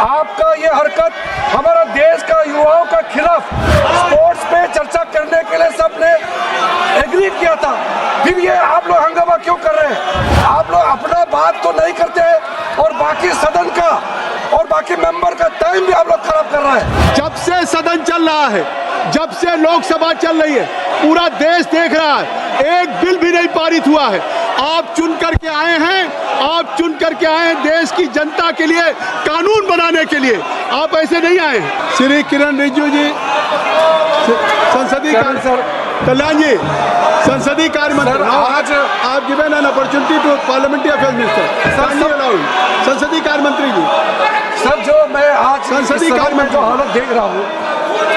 आपका ये हरकत हमारा देश का युवाओं का खिलाफ स्पोर्ट्स पे चर्चा करने के लिए सबने एग्री किया था, फिर ये आप लोग हंगामा क्यों कर रहे हैं? आप लोग अपना बात तो नहीं करते और बाकी सदन का और बाकी मेंबर का टाइम भी आप लोग खराब कर रहा है। जब से सदन चल रहा है, जब से लोकसभा चल रही है, पूरा देश देख रहा है, एक बिल भी नहीं पारित हुआ है। आप चुन करके आए हैं, आप चुन करके आए हैं देश की जनता के लिए कानून बनाने के लिए, आप ऐसे नहीं आए हैं। श्री किरण रिजिजू जी, संसदीय कल्याण जी, संसदीय कार्य मंत्री, आज आप given an opportunity to parliamentary affairs minister, संसदीय कार्य मंत्री जी। सर, जो मैं आज संसदीय कार्य में जो हालत देख रहा हूँ,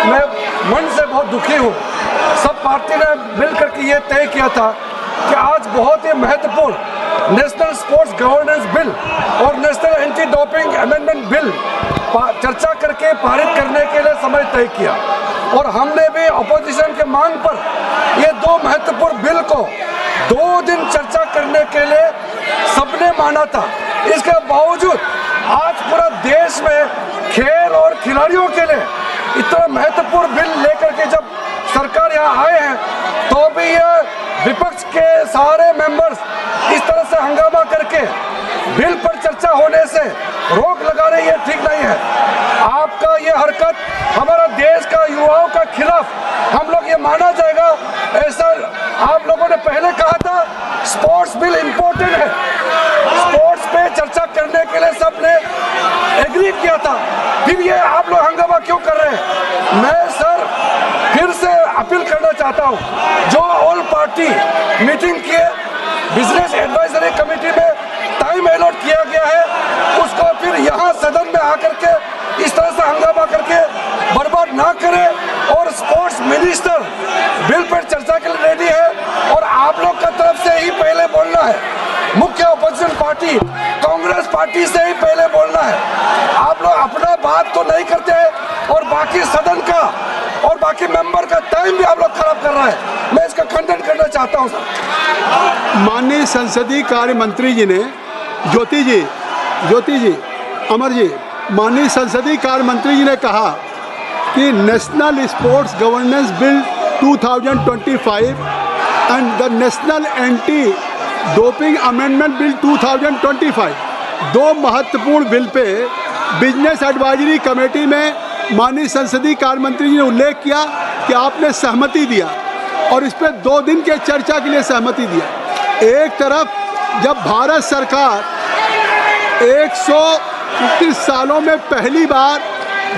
मैं मन से बहुत दुखी हूँ। सब पार्टी ने मिलकर के ये तय किया था कि आज बहुत ही महत्वपूर्ण नेशनल स्पोर्ट्स गवर्नेंस बिल और national anti doping amendment bill चर्चा करके पारित करने के लिए समय तय किया, और हमने भी अपोजिशन के मांग पर ये दो महत्वपूर्ण बिल को 2 दिन चर्चा करने के लिए सबने माना था। इसके बावजूद आज पूरा देश में खेल और खिलाड़ियों के लिए इतना महत्वपूर्ण बिल लेकर के जब सरकार यहाँ आए हैं, तो भी ये विपक्ष के सारे मेंबर्स इस तरह से हंगामा करके बिल पर चर्चा होने से रोक लगा रहे, ये ठीक नहीं है। आपका ये हरकत हमारा देश का युवाओं का खिलाफ हम लोग ये माना जाएगा। ऐसा आप लोगों ने पहले कहा था, स्पोर्ट्स बिल इम्पोर्टेंट है, स्पोर्ट्स पे चर्चा करने के लिए सबने एग्री किया था, फिर ये आप लोग हंगामा क्यों कर रहे हैं? मैं सर फिर से अपील करना चाहता हूँ, जो ऑल पार्टी मीटिंग किए, बिजनेस एडवाइजरी कमेटी में टाइम अलॉट किया गया है, उसको फिर यहाँ सदन में आकर के इस तरह से हंगामा करके बर्बाद ना करें। और स्पोर्ट्स मिनिस्टर बिल पर चर्चा के लिए रेडी है, और आप लोग का तरफ से ही पहले बोलना है, मुख्य अपोजिशन पार्टी कांग्रेस पार्टी से ही पहले बोलना है। आप लोग अपना बात तो नहीं करते और बाकी सदन का और बाकी मेंबर का टाइम भी आप लोग खराब कर रहा है। मैं इसका खंडन करना चाहता हूं सर। माननीय संसदीय कार्य मंत्री जी ने, ज्योति जी, अमर जी, माननीय संसदीय कार्य मंत्री जी ने कहा कि national sports governance bill 2025 and the national anti doping amendment bill 2025, 2 महत्वपूर्ण bill pay business advisory committee में माननीय संसदीय कार्य मंत्री जी ने उल्लेख किया कि आपने सहमति दिया, और इस पर 2 दिन के चर्चा के लिए सहमति दिया। एक तरफ जब भारत सरकार 129 सालों में पहली बार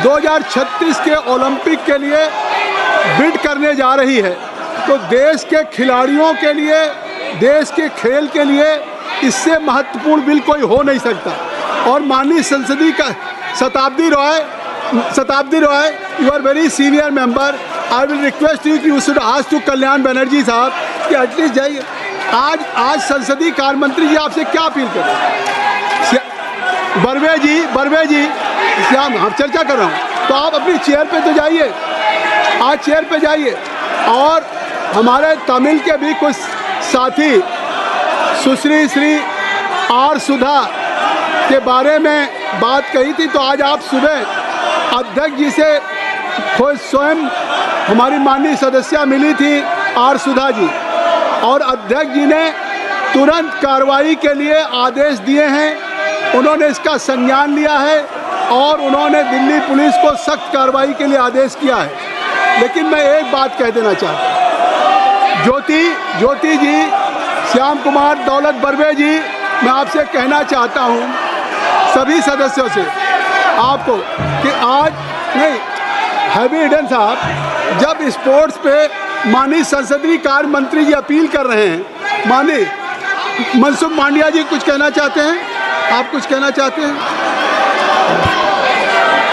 2036 के ओलंपिक के लिए बिड करने जा रही है, तो देश के खिलाड़ियों के लिए, देश के खेल के लिए इससे महत्वपूर्ण बिल कोई हो नहीं सकता। और माननीय संसदीय का Shatabdi Roy, you are very senior member, I will request you कि you should ask to Kalyan Banerjee साहब कि एटलीस्ट जाइए। आज संसदीय कार्य मंत्री जी आपसे क्या अपील करें? बर्वे जी, श्याम, हम चर्चा कर रहा हूँ, तो आप अपनी चेयर पे तो जाइए, आज चेयर पे जाइए। और हमारे तमिल के भी कुछ साथी सुश्री श्री आर सुधा के बारे में बात कही थी, तो आज आप सुबह अध्यक्ष जी से खुद स्वयं हमारी माननीय सदस्या मिली थी आर सुधा जी, और अध्यक्ष जी ने तुरंत कार्रवाई के लिए आदेश दिए हैं। उन्होंने इसका संज्ञान लिया है और उन्होंने दिल्ली पुलिस को सख्त कार्रवाई के लिए आदेश किया है। लेकिन मैं एक बात कह देना चाहता हूँ, ज्योति जी, श्याम कुमार, दौलत बर्वे जी, मैं आपसे कहना चाहता हूँ सभी सदस्यों से आपको कि आज नहीं, हैवी ईडन साहब जब स्पोर्ट्स पे माननीय संसदीय कार्य मंत्री जी अपील कर रहे हैं, माननीय मनसुख मांडविया जी कुछ कहना चाहते हैं, आप कुछ कहना चाहते हैं?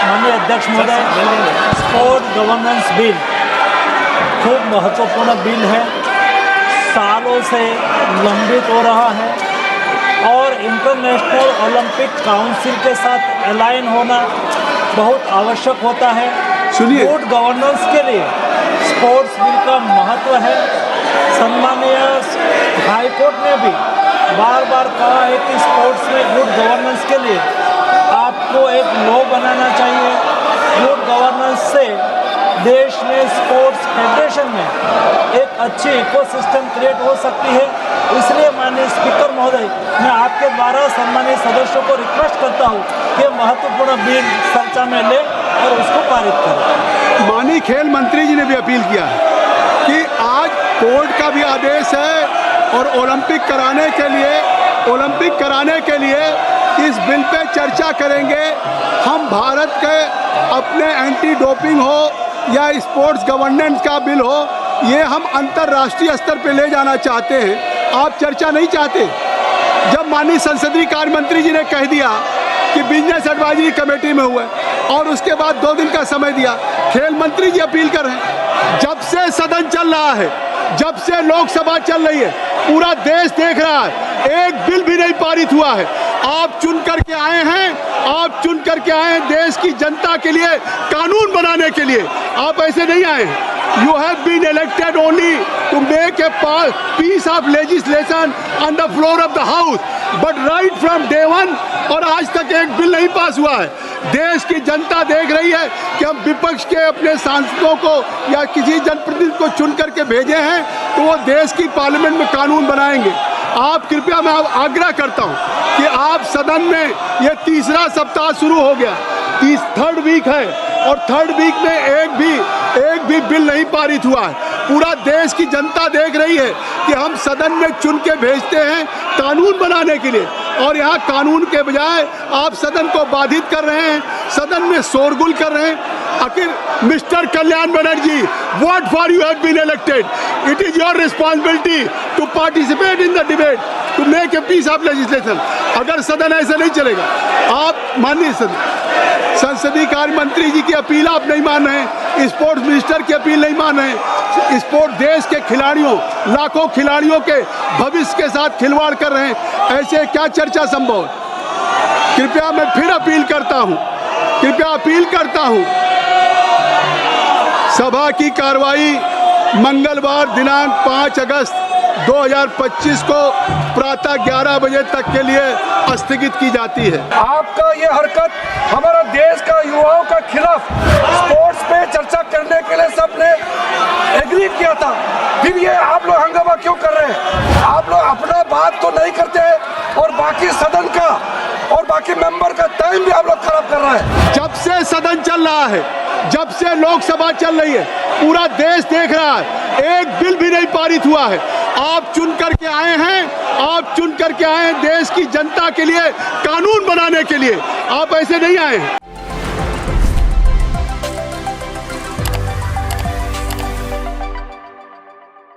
माननीय अध्यक्ष महोदय, स्पोर्ट गवर्नेंस बिल खूब महत्वपूर्ण बिल है, सालों से लंबित हो रहा है, और इंटरनेशनल ओलंपिक काउंसिल के साथ अलाइन होना बहुत आवश्यक होता है। सुनिए, गुड गवर्नेंस के लिए स्पोर्ट्स बिल का महत्व है। सम्मानीय हाई कोर्ट ने भी बार बार कहा है कि स्पोर्ट्स में गुड गवर्नेंस के लिए आप को एक लॉ बनाना चाहिए। गुड गवर्नेंस से देश में स्पोर्ट्स फेडरेशन में एक अच्छी इकोसिस्टम क्रिएट हो सकती है। इसलिए माननीय स्पीकर महोदय, मैं आपके द्वारा सम्मानित सदस्यों को रिक्वेस्ट करता हूं कि महत्वपूर्ण बिल चर्चा में ले और उसको पारित करें। माननीय खेल मंत्री जी ने भी अपील किया है कि आज कोर्ट का भी आदेश है और ओलंपिक कराने के लिए इस बिल पे चर्चा करेंगे। हम भारत के अपने एंटी डोपिंग हो या स्पोर्ट्स गवर्नेंस का बिल हो, ये हम अंतर्राष्ट्रीय स्तर पे ले जाना चाहते हैं। आप चर्चा नहीं चाहते। जब माननीय संसदीय कार्य मंत्री जी ने कह दिया कि बिजनेस एडवाइजरी कमेटी में हुए और उसके बाद 2 दिन का समय दिया, खेल मंत्री जी अपील कर रहे हैं। जब से सदन चल रहा है, जब से लोकसभा चल रही है, पूरा देश देख रहा है, एक बिल भी नहीं पारित हुआ है। आप चुन करके आए हैं देश की जनता के लिए, कानून बनाने के लिए। आप ऐसे नहीं आए हैं। You have been elected only to make a piece of legislation on the floor of the house, but right from day one और आज तक एक बिल नहीं पास हुआ है। देश की जनता देख रही है कि हम विपक्ष के अपने सांसदों को या किसी जनप्रतिनिधि को चुन करके भेजे हैं तो वो देश की पार्लियामेंट में कानून बनाएंगे। आप कृपया, मैं आग्रह करता हूं कि आप सदन में, ये तीसरा सप्ताह शुरू हो गया, 3rd वीक है और 3rd वीक में एक भी बिल नहीं पारित हुआ है। पूरा देश की जनता देख रही है कि हम सदन में चुन के भेजते हैं कानून बनाने के लिए, और यहाँ कानून के बजाय आप सदन को बाधित कर रहे हैं, सदन में शोरगुल कर रहे हैं। आखिर mister Kalyan Banerjee, what for you have been elected? It is your responsibility to participate in the debate, to make a piece of legislation. अगर सदन ऐसा नहीं चलेगा, आप माननीय संसदीय कार्य मंत्री जी की अपील आप नहीं मान रहे हैं, स्पोर्ट्स मिनिस्टर की अपील नहीं मान रहे हैं, स्पोर्ट्स देश के खिलाड़ियों, लाखों खिलाड़ियों के भविष्य के साथ खिलवाड़ कर रहे हैं, ऐसे क्या चर्चा संभव है? कृपया मैं फिर अपील करता हूं, सभा की कार्रवाई मंगलवार दिनांक 5 अगस्त 2025 को प्रातः 11 बजे तक के लिए स्थगित की जाती है। आपका ये हरकत हमारा देश का युवाओं का खिलाफ, स्पोर्ट्स पे चर्चा करने के लिए सबने एग्री किया था, फिर ये आप लोग हंगामा क्यों कर रहे हैं? आप लोग अपना बात तो नहीं करते और बाकी सदन का और बाकी मेंबर का टाइम भी आप लोग खराब कर रहे हैं। जब से सदन चल रहा है, जब से लोकसभा चल रही है, पूरा देश देख रहा है, एक बिल भी नहीं पारित हुआ है। आप चुन करके आए हैं देश की जनता के लिए, कानून बनाने के लिए। आप ऐसे नहीं आए हैं।